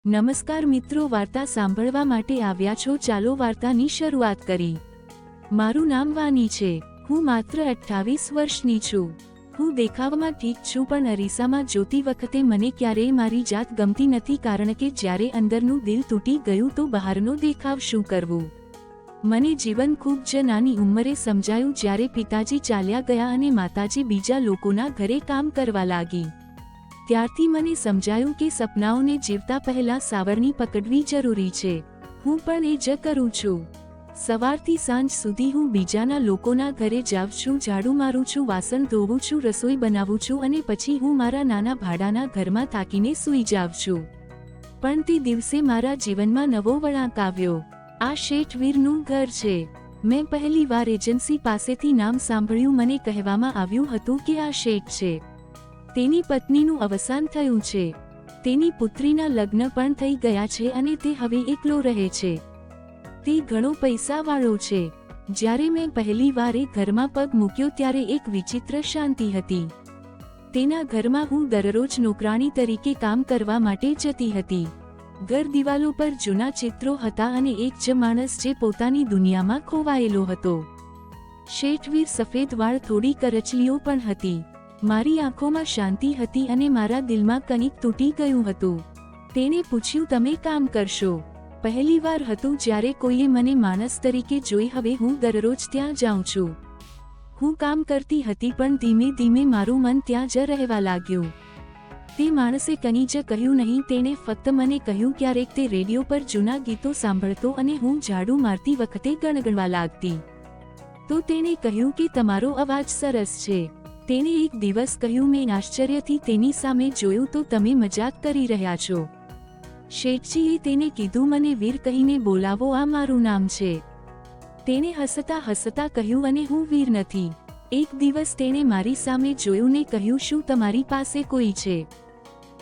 નમસ્કાર મિત્રો, વાર્તા સાંભળવા માટે આવ્યા છો? ચાલો વાર્તાની શરૂઆત કરી। મારું નામ વાની છે। હું માત્ર 28 વર્ષની છું। હું દેખાવમાં ઠીક છું, પણ અરીસામાં જોતી વખતે મને ક્યારેય મારી જાત ગમતી નથી, કારણ કે જ્યારે અંદરનું દિલ તૂટી ગયું તો બહારનો દેખાવ શું કરવું। મને જીવન ખૂબ જ નાની ઉંમરે સમજાયું, જ્યારે પિતાજી ચાલ્યા ગયા અને માતાજી બીજા લોકોના ઘરે કામ કરવા લાગી। ત્યારથી મને સમજાયું કે સપનાઓને જીવતા પહેલા સાવરણી પકડવી જરૂરી છે। હું પણ એ જ કરું છું। સવારથી સાંજ સુધી હું બીજાના લોકોના ઘરે જાઉં છું, ઝાડુ મારું છું, વાસણ ધોવું છું, રસોઈ બનાવું છું અને પછી હું મારા નાના ભાડાના ઘરમાં થાકીને સૂઈ જાઉં છું। પણ તે દિવસે મારા જીવનમાં નવો વળાંક આવ્યો। આ શેઠ વીરનું ઘર છે। મેં પહેલી વાર એજન્સી પાસેથી નામ સાંભળ્યું। મને કહેવામાં આવ્યું હતું કે આ શેઠ છે, તેની પત્નીનું અવસાન થયું છે, તેની પુત્રીના લગ્ન પણ થઈ ગયા છે અને તે હવે એકલો રહે છે। તે ઘણો પૈસાવાળો છે। જ્યારે મેં પહેલી વાર એ ઘરમાં પગ મૂક્યો ત્યારે એક વિચિત્ર શાંતિ હતી। તેના ઘરમાં હું દરરોજ નોકરાણી તરીકે કામ કરવા માટે જતી હતી। ઘર દિવાલો પર જૂના ચિત્રો હતા અને એક જ માણસ જે પોતાની દુનિયામાં ખોવાયેલો હતો। શેઠવીર સફેદ વાળ, થોડી કરચલીઓ પણ હતી। મારી આંખોમાં શાંતિ હતી અને મારા દિલમાં કંઈક તૂટી ગયું હતું। તેણે પૂછ્યું, તમે કામ કરશો? પહેલી વાર હતું જ્યારે કોઈએ મને માણસ તરીકે જોઈ। હવે હું દરરોજ ત્યાં જાઉં છું। હું કામ કરતી હતી, પણ ધીમે ધીમે મારું મન ત્યાં જ રહેવા લાગ્યું। તે માણસે કંઈ જ કહ્યું નહીં। તેણે ફક્ત મને કહ્યું, ક્યારેક તે રેડિયો પર જૂના ગીતો સાંભળતો અને હું ઝાડુ મારતી વખતે ગણગણવા લાગતી। તો તેણે કહ્યું કે તમારો અવાજ સરસ છે। તેણે એક દિવસ કહ્યું, મેં આશ્ચર્યથી તેની સામે જોયું, તો તમે મજાક કરી રહ્યા છો? શેઠજીએ તેને કીધું, મને વીર કહીને બોલાવો, આ મારું નામ છે। તેણે હસતા હસતા કહ્યું, અને હું વીર નથી। એક દિવસ તેણે મારી સામે જોયું ને કહ્યું, શું તમારી પાસે કોઈ છે?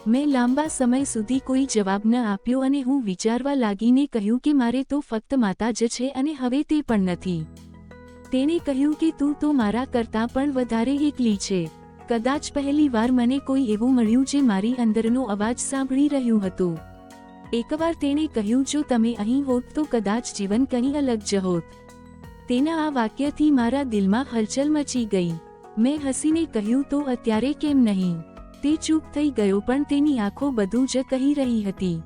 મેં લાંબા સમય સુધી કોઈ જવાબ ન આપ્યો અને હું વિચારવા લાગીને કહ્યું કે મારે તો ફક્ત માતા જ છે અને હવે તે પણ નથી। તેણે કહ્યું કે તું તો મારા કરતાં પણ વધારે એકલી છે। કદાચ પહેલી વાર મને કોઈ એવું મળ્યું જે મારી અંદરનો અવાજ સાંભળી રહ્યું હતું। એકવાર તેણે કહ્યું, જો તમે અહીં હોત તો કદાચ જીવન કંઈ અલગ જ હોત। તેના આ વાક્યથી મારા દિલમાં હલચલ મચી ગઈ। મેં હસીને કહ્યું, તો અત્યારે કેમ નહીં? તે ચૂપ થઈ ગયો, પણ તેની આંખો બધું જ કહી રહી હતી।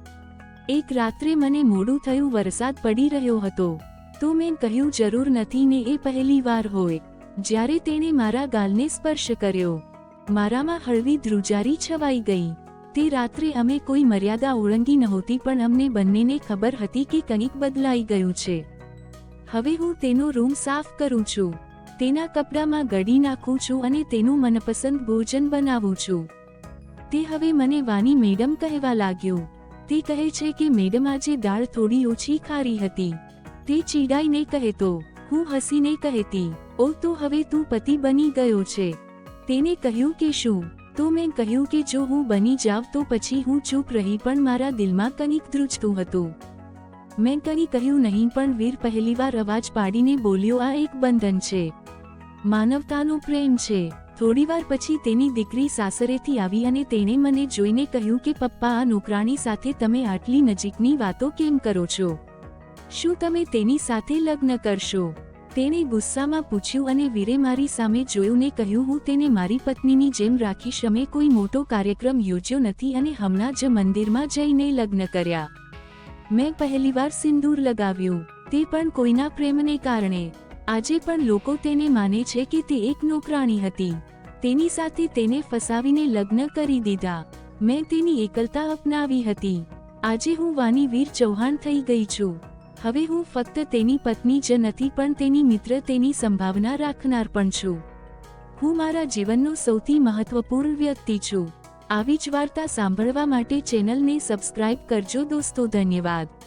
એક રાત્રે મને મોડું થયું, વરસાદ પડી રહ્યો હતો। તો મેં કહ્યું, જરૂર નથી ને એ પહેલી વાર હોય। જ્યારે તેણે મારા ગાલને સ્પર્શ કર્યો, મારામાં હળવી ધ્રુજારી છવાઈ ગઈ। તે રાત્રે અમે કોઈ મર્યાદા ઓળંગી નહોતી, પણ અમને બંનેને ખબર હતી કે કંઈક બદલાઈ ગયું છે। હવે હું તેનો રૂમ સાફ કરું છું, તેના કપડામાં ગળી નાખું છું અને તેનું મનપસંદ ભોજન બનાવું છું। તે હવે મને વાની મેડમ કહેવા લાગ્યો। તે કહે છે કે મેડમ, આજે દાળ થોડી ઓછી ખારી હતી। તે ચીડાઈને કહેતો, હું હસીને કહેતી, ઓ તો હવે તું પતિ બની ગયો છે। તેને કહ્યું કે શું? તો મેં કહ્યું કે જો હું બની જાઉં તો પછી હું ચૂપ રહી, પણ મારા દિલમાં કંઈક ધ્રુજતું હતું। મેં કંઈ કહ્યું નહીં, પણ વીર પહેલીવાર અવાજ પાડીને બોલ્યો, આ એક બંધન છે, માનવતાનો પ્રેમ છે। થોડીવાર પછી તેની દીકરી સાસરેથી આવી અને તેણે મને જોઈને કહ્યું કે પપ્પા, આ નોકરાણી સાથે તમે આટલી નજીકની વાતો કેમ કરો છો? શું તમે તેની સાથે લગ્ન કરશો? તેણે ગુસ્સામાં પૂછ્યું અને વીરે મારી સામે જોયું ને કહ્યું, હું તેને મારી પત્નીની જેમ રાખીશ। અમે કોઈ મોટો કાર્યક્રમ યોજ્યો નથી અને હમણાં જ મંદિરમાં જઈને લગ્ન કર્યા। મેં પહેલીવાર સિંદૂર લગાવ્યું, તે પણ કોઈના પ્રેમને કારણે। આજે પણ લોકો તેને માને છે કે તે એક નોકરાણી હતી। તેની સાથે તેને ફસાવીને લગ્ન કરી દીધા। મેં તેની એકલતા અપનાવી હતી। આજે હું વાની વીર ચૌહાણ થઈ ગઈ છું। હવે હું ફક્ત તેની પત્ની જ નથી, પણ તેની મિત્ર, તેની સંભાવના રાખનાર પણ છું। હું મારા જીવનનો સૌથી મહત્વપૂર્ણ વ્યક્તિ છું। આવી જ વાર્તા સાંભળવા માટે ચેનલને સબસ્ક્રાઇબ કરજો દોસ્તો। ધન્યવાદ।